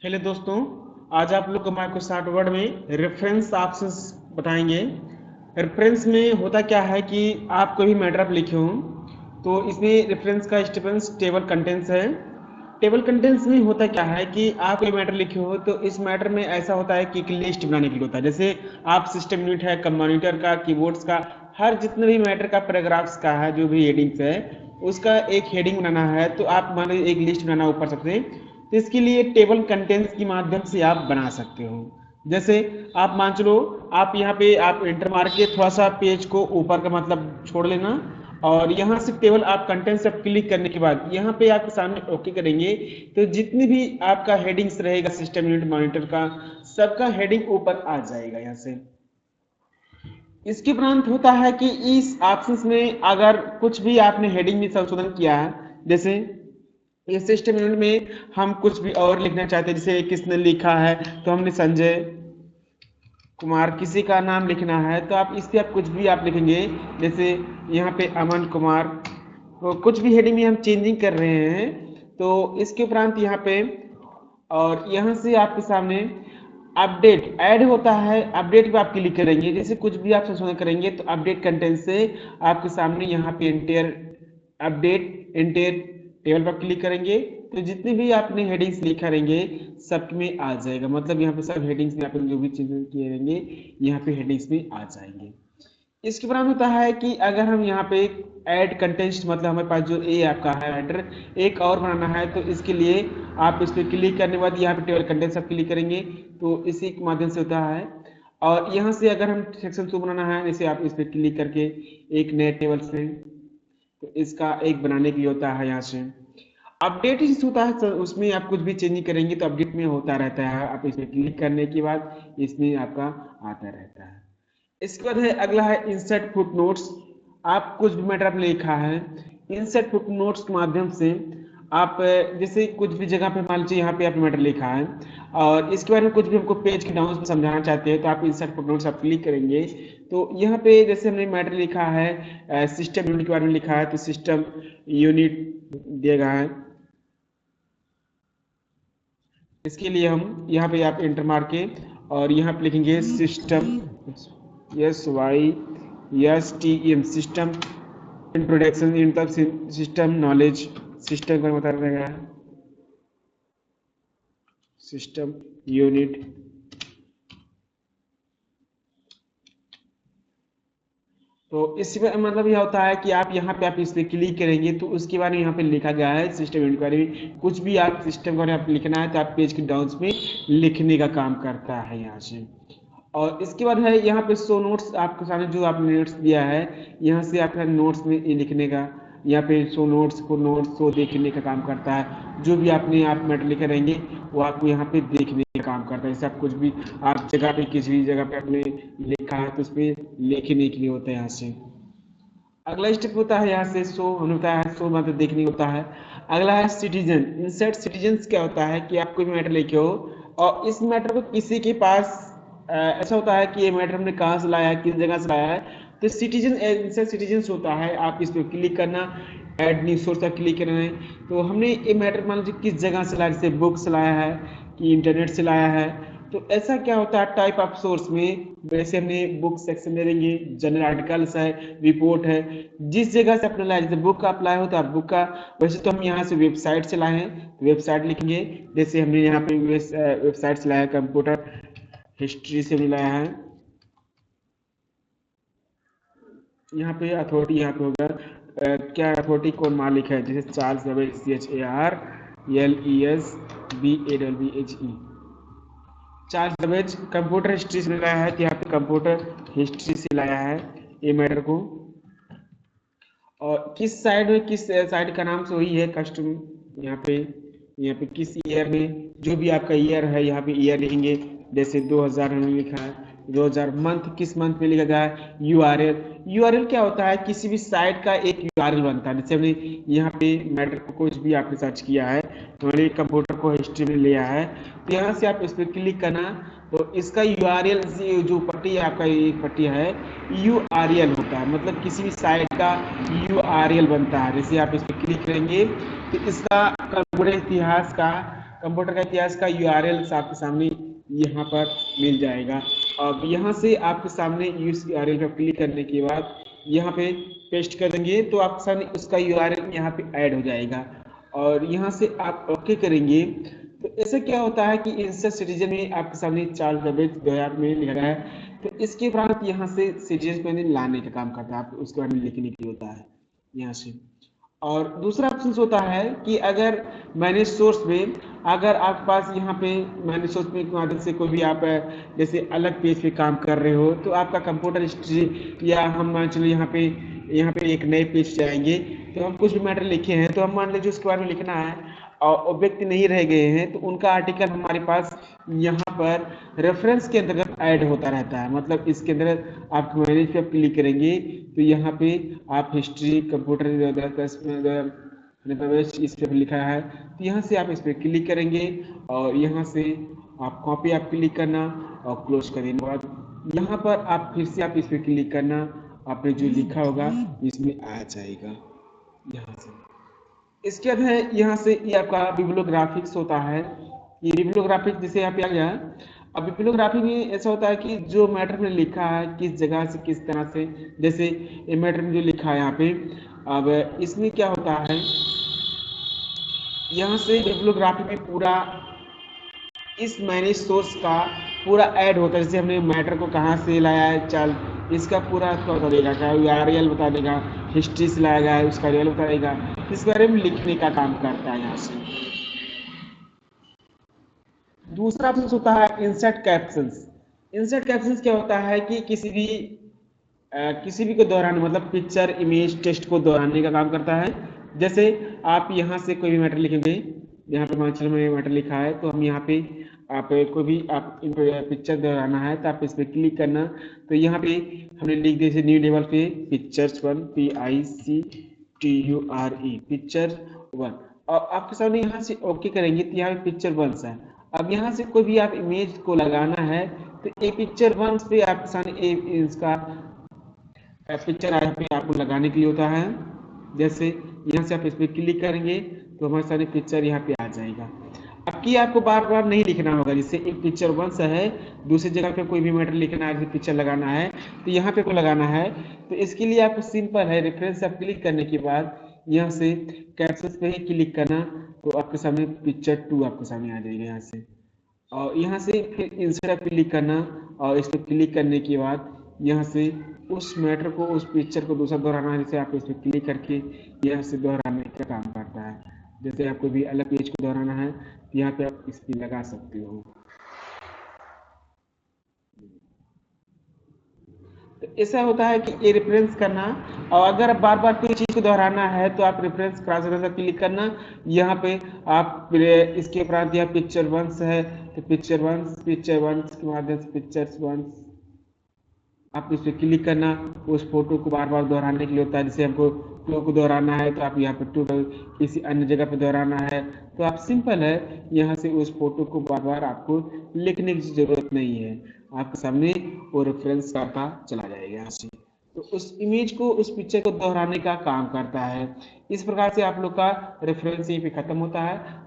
Hello दोस्तों, आज आप लोग को माइक्रोसॉफ्ट वर्ड में रेफरेंस ऑप्शंस बताएंगे। रेफरेंस में होता क्या है कि आप कोई भी मैटर आप लिखे हो तो इसमें रेफरेंस का स्टेटमेंट्स टेबल कंटेंट्स है। टेबल कंटेंट्स में होता क्या है कि आप कोई मैटर लिखे हो तो इस मैटर में ऐसा होता है कि एक लिस्ट बनाने के लिए होता है। जैसे आप सिस्टम यूनिट है, मॉनिटर का, कीबोर्ड्स का, हर जितने भी मैटर का पैराग्राफ्स का है, जो भी हेडिंग्स है उसका एक हेडिंग बनाना है। तो आप मान लीजिए एक लिस्ट बनाना ऊपर सबसे, तो इसके लिए टेबल कंटेंट्स की माध्यम से आप बना सकते हो। जैसे आप मान चलो, आप यहाँ पे आप इंटर मार के थोड़ा सा पेज को ऊपर का मतलब छोड़ लेना, और यहाँ से टेबल आप कंटेंट्स पर क्लिक करने के बाद यहाँ पे आपके सामने ओके करेंगे तो जितनी भी आपका हेडिंग्स रहेगा सिस्टम यूनिट मॉनिटर का, सबका हेडिंग ऊपर आ जाएगा यहाँ से। इसके उपरांत होता है कि इस ऑप्शंस में अगर कुछ भी आपने हेडिंग में संशोधन किया है, जैसे इस सिस्टम यूनिट में हम कुछ भी और लिखना चाहते हैं, जैसे किसने लिखा है तो हमने संजय कुमार, किसी का नाम लिखना है तो आप इस पे आप कुछ भी आप लिखेंगे। जैसे यहाँ पे अमन कुमार, तो कुछ भी हेडिंग में हम चेंजिंग कर रहे हैं तो इसके उपरांत यहाँ पे, और यहाँ से आपके सामने अपडेट ऐड होता है। अपडेट पे आप क्लिक करेंगे, जैसे कुछ भी आप संशोधन करेंगे तो अपडेट कंटेंट से आपके सामने यहाँ पे इंटेयर अपडेट इंटेयर टेबल पर क्लिक करेंगे तो जितने भी आपने हेडिंग्स लिखा रहेंगे सब में आ जाएगा। मतलब यहाँ पे सब हेडिंग्स में आपने जो भी चीजें किए रहेंगे यहाँ पे हेडिंग्स में आ जाएंगे। इसके बाद होता है कि अगर हम यहाँ पे ऐड कंटेंट, मतलब हमारे पास जो ए आपका है हेडर एक और बनाना है तो इसके लिए आप इस पर क्लिक करने के बाद यहाँ पे टेबल कंटेंट सब क्लिक करेंगे तो इसी के माध्यम से होता है। और यहाँ से अगर हम सेक्शन 2 बनाना है, जैसे आप इस पर क्लिक करके एक नए टेबल से, तो इसका एक बनाने के लिए होता है यहाँ से अपडेट ही होता है। उसमें आप कुछ भी चेंजिंग करेंगे तो अपडेट में होता रहता है, आप इस पर क्लिक करने के बाद इसमें आपका आता रहता है। इसके बाद है अगला है इंसर्ट फुट नोट्स। आप कुछ भी मैटर आपने लिखा है, इंसर्ट फुट नोट्स के माध्यम से आप जैसे कुछ भी जगह पे मान लीजिए यहाँ पे आपने मैटर लिखा है और इसके बारे में कुछ भी हमको पेज के डाउन में समझाना चाहते हैं तो आप इंसर्ट फुट नोट्स आप क्लिक करेंगे तो यहाँ पे जैसे हमने मैटर लिखा है सिस्टम यूनिट के बारे में लिखा है तो सिस्टम यूनिट दिया गया है। इसके लिए हम यहाँ पे आप एंटर मार के और यहाँ पे लिखेंगे system SYSTEM system introduction in तक सिस्टम नॉलेज, सिस्टम का बता रहेगा सिस्टम यूनिट। तो इसमें मतलब यह होता है कि आप यहाँ पे आप इस पर क्लिक करेंगे तो उसके बारे में यहाँ पे लिखा गया है सिस्टम यूनिट के बारे में। कुछ भी आप सिस्टम के बारे में आप लिखना है तो आप पेज के डाउन में लिखने का काम करता है यहाँ से। और इसके बाद है यहाँ पे शो नोट्स, आपके सामने जो आपने नोट्स दिया है यहाँ से आपका नोट्स में लिखने का, यहाँ पे शो नोट्स को नोट्स शो देखने का काम करता है। जो भी आपने आप मैटर लिखे रहेंगे वो आपको यहाँ पे देखने का काम करता है। जैसे आप कुछ भी आप जगह पे किसी भी जगह पे आपने लिखा है तो उस पर लिखने के लिए होता है यहाँ से। अगला स्टेप होता है यहाँ से शो होता है, शो मतलब देखने होता है। अगला है सिटीजन। इंसर्ट सिटीजन्स क्या होता है कि आप कोई मैटर लिखे हो और इस मैटर को किसी के पास ऐसा होता है कि ये मैटर हमने कहाँ से लाया है, किस जगह से लाया है, तो सिटीजन इंसर्ट सिटीजन्स होता है। आप इस पर क्लिक करना, ऐड न्यू सोर्स पर क्लिक करना है तो हमने ये मैटर मान लीजिए किस जगह से लाया, जैसे बुक से लाया है कि इंटरनेट से लाया है। तो ऐसा क्या होता है टाइप ऑफ सोर्स में, वैसे हमने बुक सेक्शन ले लेंगे, जनरल आर्टिकल्स है, रिपोर्ट है, जिस जगह से आपने लाया, जैसे बुक का आप लाए हो तो आप बुक का, वैसे तो हम यहाँ से वेबसाइट से लाए हैं तो वेबसाइट लिखेंगे। जैसे हमने यहाँ पे वेबसाइट से लाया, कंप्यूटर हिस्ट्री से भी लाया है। यहाँ पे अथॉरिटी यहाँ पे होगा क्या अथॉरिटी कौन मालिक है, जैसे चार्ल्स CHARLES चार्ल्स दवेज। कंप्यूटर हिस्ट्री से लाया है तो यहाँ पे कंप्यूटर हिस्ट्री से लाया है ये मैटर को। और किस साइड में, किस साइड का नाम से वही है कस्टम। यहाँ पे किस ईयर में, जो भी आपका ईयर है यहाँ पे ईयर लिखेंगे। जैसे 2000 हमने लिखा है 2000, मंथ किस मंथ में लिखा गया है। यूआरएल क्या होता है, किसी भी साइट का एक यूआरएल बनता है। जैसे हमने यहाँ पे मैटर को कुछ भी आपने सर्च किया है तो हमने कंप्यूटर को हिस्ट्री में लिया है तो यहाँ से आप इस पर क्लिक करना तो इसका यूआरएल जो पट्टी आपका एक पट्टी है यूआरएल होता है, मतलब किसी भी साइट का यूआरएल बनता है। जैसे आप इस पर क्लिक करेंगे तो इसका कंप्यूटर इतिहास का कंप्यूटर का इतिहास का URL आपके सामने यहाँ पर मिल जाएगा। अब यहाँ से आपके सामने उस URL पर क्लिक करने के बाद यहाँ पे पेस्ट कर देंगे तो आपके सामने उसका URL यहाँ पे ऐड हो जाएगा और यहाँ से आप ओके करेंगे। तो ऐसे क्या होता है कि इंस्टेंट सिटीजन में आपके सामने चार्ल्स बेबेज 2000 में लिखा गया है। तो इसके उपरांत यहाँ से सिटीजन में लाने का काम करता है, आप उसके बारे में लिखने के लिए होता है यहाँ से। और दूसरा ऑप्शन होता है कि अगर मैनेज सोर्स में अगर आपके पास यहाँ पे मैनेज सोर्स में की मदद से कोई भी आप जैसे अलग पेज पे काम कर रहे हो तो आपका कंप्यूटर हिस्ट्री या हम मान चलो यहाँ पे एक नए पेज जाएंगे तो हम कुछ भी मैटर लिखे हैं तो हम मान लीजिए उसके बारे में लिखना है और व्यक्ति नहीं रह गए हैं तो उनका आर्टिकल हमारे पास यहाँ पर रेफरेंस के अंतर्गत ऐड होता रहता है। मतलब इसके अंदर आप मैनेज पे क्लिक करेंगे तो यहाँ पे आप हिस्ट्री कंप्यूटर इस पे लिखा है तो यहाँ से आप इस पर क्लिक करेंगे और यहाँ से आप कॉपी आप क्लिक करना और क्लोज करने के बाद यहाँ पर आप फिर से आप इस पर क्लिक करना, आपने जो लिखा होगा इसमें आ जाएगा यहाँ से। इसके बाद है यहाँ से ये आपका बिब्लियोग्राफिक्स होता है। ये बिब्लियोग्राफिक्स जैसे यहाँ पे आ गया। अब बिब्लियोग्राफी में ऐसा होता है कि जो मैटर में लिखा है किस जगह से किस तरह से, जैसे ये मैटर में जो लिखा है यहाँ पे, अब इसमें क्या होता है यहाँ से बिब्लियोग्राफी में पूरा इस मैनेज सोर्स का पूरा ऐड होता है। जैसे हमने मैटर को कहाँ से लाया है, चल इसका पूरा बता देगा, क्या URL बता देगा, हिस्ट्री से लाया गया है उसका URL बता देगा, इस बारे में लिखने का काम करता है यहाँ से। दूसरा ऑप्शन होता है इंसर्ट कैप्शंस। इंसर्ट कैप्शंस क्या होता है कि किसी भी को दोहराने, मतलब पिक्चर इमेज टेक्स्ट को दोहराने का काम करता है। जैसे आप यहाँ से कोई भी मैटर लिखेंगे, यहाँ पे मान चलो मैटर लिखा है तो हम यहाँ पे आप कोई भी आप पिक्चर दोहराना है तो आप इस पर क्लिक करना। तो यहाँ पे हमने लिख दिया न्यू लेवल पे पिक्चर्स 1 PICTURE पिक्चर 1 और आपके सामने यहाँ से ओके करेंगे तो यहाँ पे पिक्चर 1 है। अब यहाँ से कोई भी आप इमेज को लगाना है तो ये पिक्चर 1 पे आपके सामने इसका पिक्चर यहाँ पे आपको लगाने के लिए होता है। जैसे यहाँ से आप इस पर क्लिक करेंगे तो हमारे सामने पिक्चर यहाँ पे आ जाएगा। अब की आपको बार बार नहीं लिखना होगा, जिससे एक पिक्चर 1 है दूसरी जगह पे कोई भी मैटर लिखना है, पिक्चर लगाना है तो यहाँ पे को लगाना है। तो इसके लिए आपको सिंपल है, रेफरेंस आप क्लिक करने के बाद यहाँ से कैप्शंस पे ही क्लिक करना तो आपके सामने पिक्चर 2 आपके सामने आ जाएगा यहाँ से। और यहाँ से फिर इंसर्ट पे क्लिक करना और इस पर क्लिक करने के बाद यहाँ से उस मैटर को उस पिक्चर को दूसरा दोहराना है। जैसे आप इस पर क्लिक करके यहाँ से दोहराने का काम करता है। जैसे आपको भी अलग पेज को दोहराना है तो यहाँ पे आप इस पर लगा सकते हो। तो ऐसा होता है कि ये रेफरेंस करना, और अगर बार बार कोई चीज को दोहराना है तो आप रेफरेंस क्रॉस रेफरेंस क्लिक करना। यहाँ पे आप इसके उपरांत यहाँ पिक्चर 1 है तो पिक्चर 1 के माध्यम से पिक्चर्स 1 आप इस पर क्लिक करना। उस फोटो को बार बार दोहराने के लिए होता है। जैसे हमको 2 को दोहराना है तो आप यहाँ पे 2 किसी अन्य जगह पे दोहराना है तो आप सिंपल है यहाँ से उस फोटो को बार बार आपको लिखने की जरूरत नहीं है, आपके सामने वो रेफरेंस करता चला जाएगा यहाँ से। तो उस इमेज को उस पिक्चर को दोहराने का काम करता है। इस प्रकार से आप लोग का रेफरेंस यहीं पे खत्म होता है।